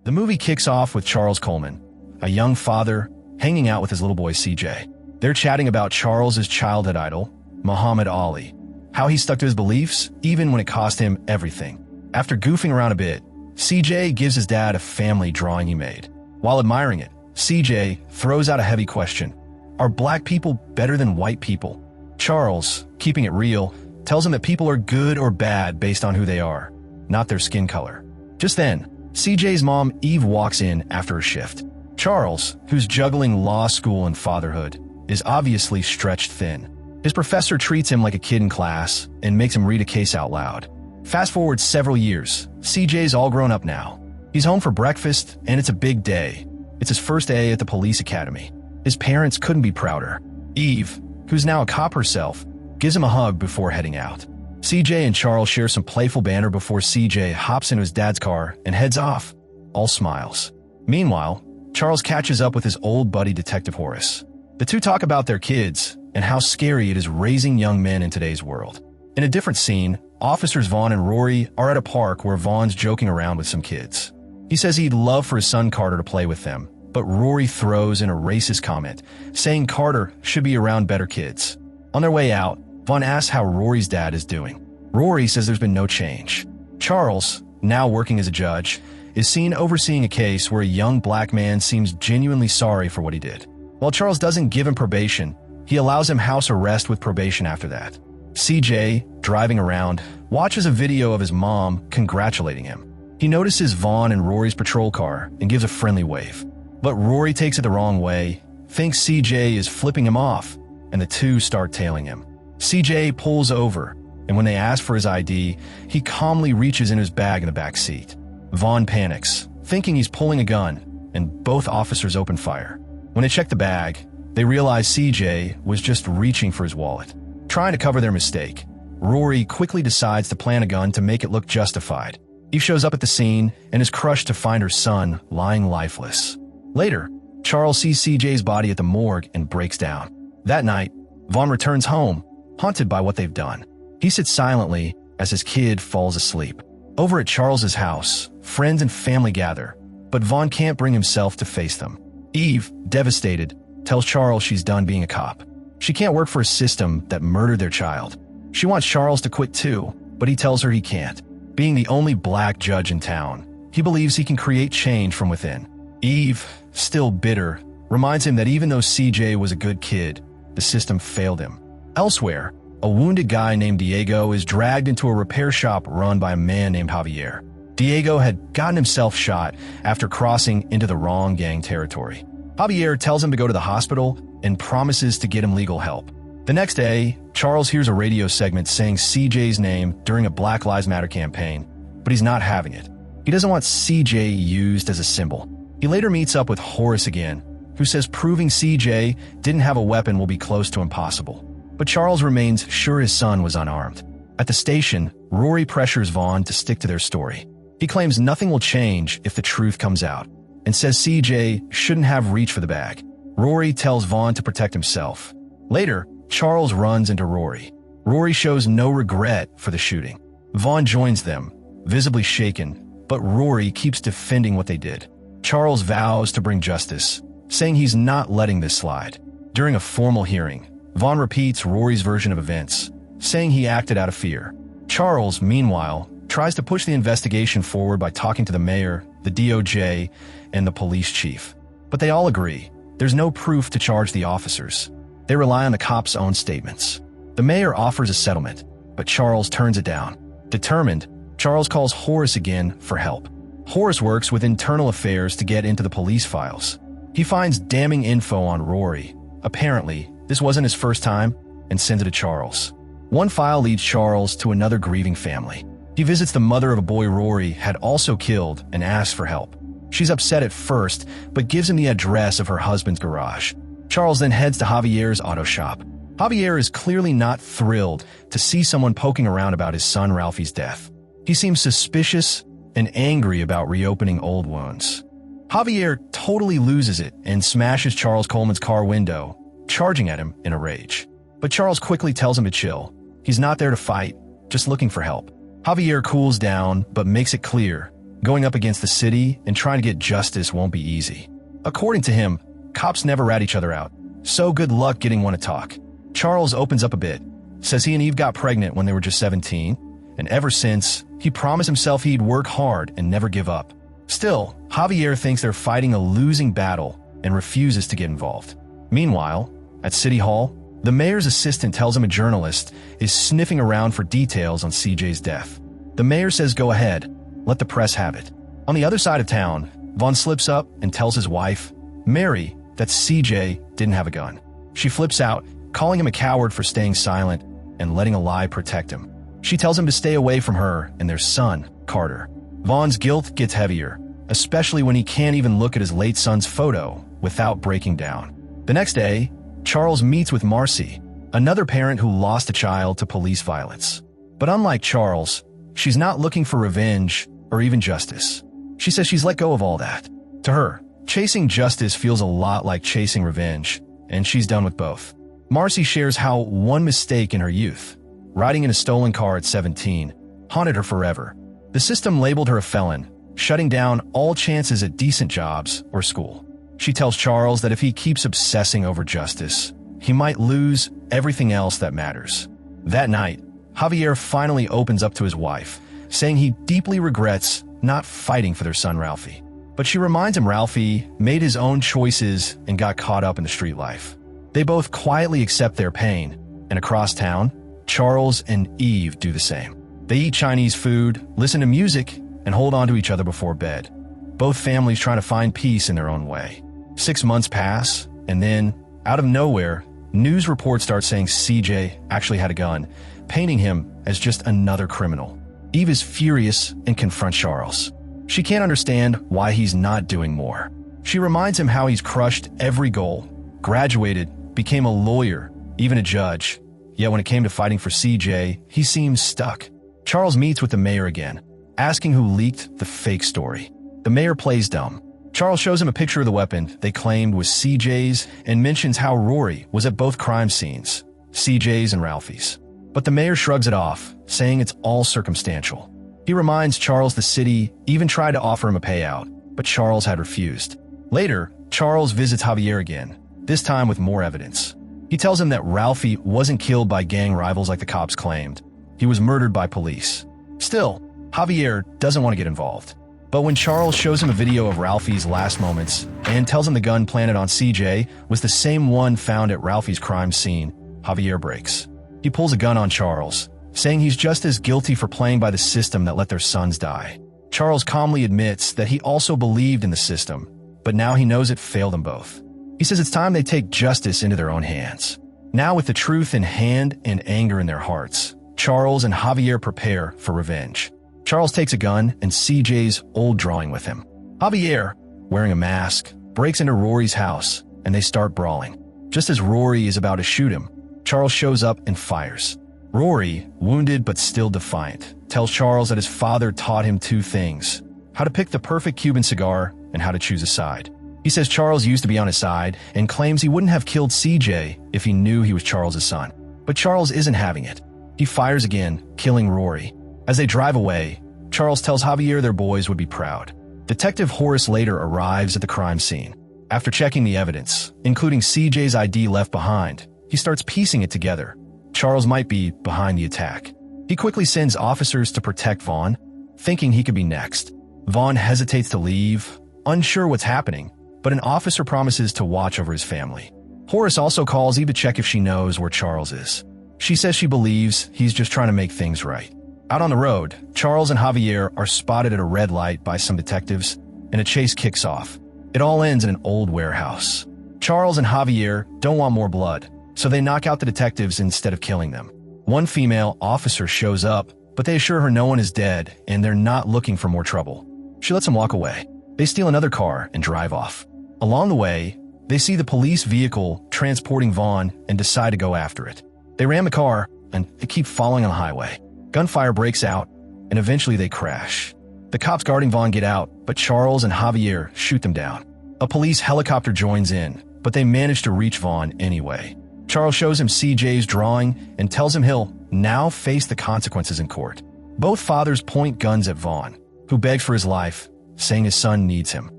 The movie kicks off with Charles Coleman, a young father, hanging out with his little boy CJ. They're chatting about Charles's childhood idol, Muhammad Ali, how he stuck to his beliefs even when it cost him everything. After goofing around a bit, CJ gives his dad a family drawing he made. While admiring it, CJ throws out a heavy question. Are black people better than white people? Charles, keeping it real, tells him that people are good or bad based on who they are, not their skin color. Just then, CJ's mom, Eve, walks in after a shift. Charles, who's juggling law school and fatherhood, is obviously stretched thin. His professor treats him like a kid in class and makes him read a case out loud. Fast forward several years, CJ's all grown up now. He's home for breakfast, and it's a big day. It's his first day at the police academy. His parents couldn't be prouder. Eve, who's now a cop herself, gives him a hug before heading out. CJ and Charles share some playful banter before CJ hops into his dad's car and heads off, all smiles. Meanwhile, Charles catches up with his old buddy Detective Horace. The two talk about their kids and how scary it is raising young men in today's world. In a different scene, Officers Vaughn and Rory are at a park where Vaughn's joking around with some kids. He says he'd love for his son Carter to play with them, but Rory throws in a racist comment, saying Carter should be around better kids. On their way out, Vaughn asks how Rory's dad is doing. Rory says there's been no change. Charles, now working as a judge, is seen overseeing a case where a young black man seems genuinely sorry for what he did. While Charles doesn't give him probation, he allows him house arrest with probation after that. CJ, driving around, watches a video of his mom congratulating him. He notices Vaughn and Rory's patrol car and gives a friendly wave. But Rory takes it the wrong way, thinks CJ is flipping him off, and the two start tailing him. CJ pulls over, and when they ask for his ID, he calmly reaches in his bag in the back seat. Vaughn panics, thinking he's pulling a gun, and both officers open fire. When they check the bag, they realize CJ was just reaching for his wallet. Trying to cover their mistake, Rory quickly decides to plant a gun to make it look justified. Eve shows up at the scene and is crushed to find her son lying lifeless. Later, Charles sees CJ's body at the morgue and breaks down. That night, Vaughn returns home, haunted by what they've done. He sits silently as his kid falls asleep. Over at Charles's house, friends and family gather, but Vaughn can't bring himself to face them. Eve, devastated, tells Charles she's done being a cop. She can't work for a system that murdered their child. She wants Charles to quit too, but he tells her he can't. Being the only black judge in town, he believes he can create change from within. Eve, still bitter, reminds him that even though CJ was a good kid, the system failed him. Elsewhere, a wounded guy named Diego is dragged into a repair shop run by a man named Javier. Diego had gotten himself shot after crossing into the wrong gang territory. Javier tells him to go to the hospital and promises to get him legal help. The next day, Charles hears a radio segment saying CJ's name during a Black Lives Matter campaign, but he's not having it. He doesn't want CJ used as a symbol. He later meets up with Horace again, who says proving CJ didn't have a weapon will be close to impossible. But Charles remains sure his son was unarmed. At the station, Rory pressures Vaughn to stick to their story. He claims nothing will change if the truth comes out, and says CJ shouldn't have reached for the bag. Rory tells Vaughn to protect himself. Later, Charles runs into Rory. Rory shows no regret for the shooting. Vaughn joins them, visibly shaken, but Rory keeps defending what they did. Charles vows to bring justice, saying he's not letting this slide. During a formal hearing, Vaughn repeats Rory's version of events, saying he acted out of fear. Charles, meanwhile, tries to push the investigation forward by talking to the mayor, the DOJ, and the police chief. But they all agree there's no proof to charge the officers. They rely on the cops' own statements. The mayor offers a settlement, but Charles turns it down. Determined, Charles calls Horace again for help. Horace works with internal affairs to get into the police files. He finds damning info on Rory. Apparently, this wasn't his first time, and sends it to Charles. One file leads Charles to another grieving family. He visits the mother of a boy Rory had also killed and asks for help. She's upset at first, but gives him the address of her husband's garage. Charles then heads to Javier's auto shop. Javier is clearly not thrilled to see someone poking around about his son Ralphie's death. He seems suspicious and angry about reopening old wounds. Javier totally loses it and smashes Charles Coleman's car window, charging at him in a rage. But Charles quickly tells him to chill. He's not there to fight, just looking for help. Javier cools down, but makes it clear Going up against the city and trying to get justice won't be easy. According to him, cops never rat each other out, so good luck getting one to talk. Charles opens up a bit, says he and Eve got pregnant when they were just 17, and ever since, he promised himself he'd work hard and never give up. Still, Javier thinks they're fighting a losing battle and refuses to get involved. Meanwhile, at City Hall, the mayor's assistant tells him a journalist is sniffing around for details on CJ's death. The mayor says go ahead, let the press have it. On the other side of town, Vaughn slips up and tells his wife, Mary, that CJ didn't have a gun. She flips out, calling him a coward for staying silent and letting a lie protect him. She tells him to stay away from her and their son, Carter. Vaughn's guilt gets heavier, especially when he can't even look at his late son's photo without breaking down. The next day, Charles meets with Marcy, another parent who lost a child to police violence. But unlike Charles, she's not looking for revenge or even justice. She says she's let go of all that. To her, chasing justice feels a lot like chasing revenge, and she's done with both. Marcy shares how one mistake in her youth, riding in a stolen car at 17, haunted her forever. The system labeled her a felon, shutting down all chances at decent jobs or school. She tells Charles that if he keeps obsessing over justice, he might lose everything else that matters. That night, Javier finally opens up to his wife, saying he deeply regrets not fighting for their son Ralphie. But she reminds him Ralphie made his own choices and got caught up in the street life. They both quietly accept their pain, and across town, Charles and Eve do the same. They eat Chinese food, listen to music, and hold on to each other before bed. Both families trying to find peace in their own way. 6 months pass, and then, out of nowhere, news reports start saying CJ actually had a gun, painting him as just another criminal. Eve is furious and confronts Charles. She can't understand why he's not doing more. She reminds him how he's crushed every goal, graduated, became a lawyer, even a judge. Yet when it came to fighting for CJ, he seems stuck. Charles meets with the mayor again, asking who leaked the fake story. The mayor plays dumb. Charles shows him a picture of the weapon they claimed was CJ's and mentions how Rory was at both crime scenes, CJ's and Ralphie's. But the mayor shrugs it off, saying it's all circumstantial. He reminds Charles the city even tried to offer him a payout, but Charles had refused. Later, Charles visits Javier again, this time with more evidence. He tells him that Ralphie wasn't killed by gang rivals like the cops claimed. He was murdered by police. Still, Javier doesn't want to get involved. But when Charles shows him a video of Ralphie's last moments and tells him the gun planted on CJ was the same one found at Ralphie's crime scene, Javier breaks. He pulls a gun on Charles, saying he's just as guilty for playing by the system that let their sons die. Charles calmly admits that he also believed in the system, but now he knows it failed them both. He says it's time they take justice into their own hands. Now with the truth in hand and anger in their hearts, Charles and Javier prepare for revenge. Charles takes a gun and CJ's old drawing with him. Javier, wearing a mask, breaks into Rory's house, and they start brawling. Just as Rory is about to shoot him, Charles shows up and fires. Rory, wounded but still defiant, tells Charles that his father taught him two things: how to pick the perfect Cuban cigar and how to choose a side. He says Charles used to be on his side and claims he wouldn't have killed CJ if he knew he was Charles's son. But Charles isn't having it. He fires again, killing Rory. As they drive away, Charles tells Javier their boys would be proud. Detective Horace later arrives at the crime scene. After checking the evidence, including CJ's ID left behind, he starts piecing it together. Charles might be behind the attack. He quickly sends officers to protect Vaughn, thinking he could be next. Vaughn hesitates to leave, unsure what's happening, but an officer promises to watch over his family. Horace also calls Eve to check if she knows where Charles is. She says she believes he's just trying to make things right. Out on the road, Charles and Javier are spotted at a red light by some detectives, and a chase kicks off. It all ends in an old warehouse. Charles and Javier don't want more blood, so they knock out the detectives instead of killing them. One female officer shows up, but they assure her no one is dead and they're not looking for more trouble. She lets them walk away. They steal another car and drive off. Along the way, they see the police vehicle transporting Vaughn and decide to go after it. They ram the car, and they keep following on the highway. Gunfire breaks out, and eventually they crash. The cops guarding Vaughn get out, but Charles and Javier shoot them down. A police helicopter joins in, but they manage to reach Vaughn anyway. Charles shows him CJ's drawing and tells him he'll now face the consequences in court. Both fathers point guns at Vaughn. who begged for his life, saying his son needs him.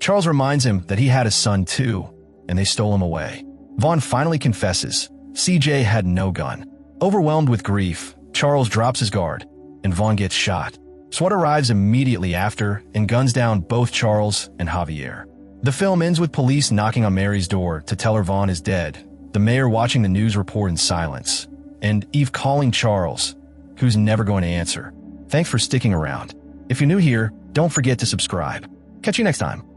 Charles reminds him that he had a son too, and they stole him away. Vaughn finally confesses. CJ had no gun. Overwhelmed with grief, Charles drops his guard, and Vaughn gets shot. SWAT arrives immediately after and guns down both Charles and Javier. The film ends with police knocking on Mary's door to tell her Vaughn is dead, the mayor watching the news report in silence, and Eve calling Charles, who's never going to answer. Thanks for sticking around. If you're new here, don't forget to subscribe. Catch you next time.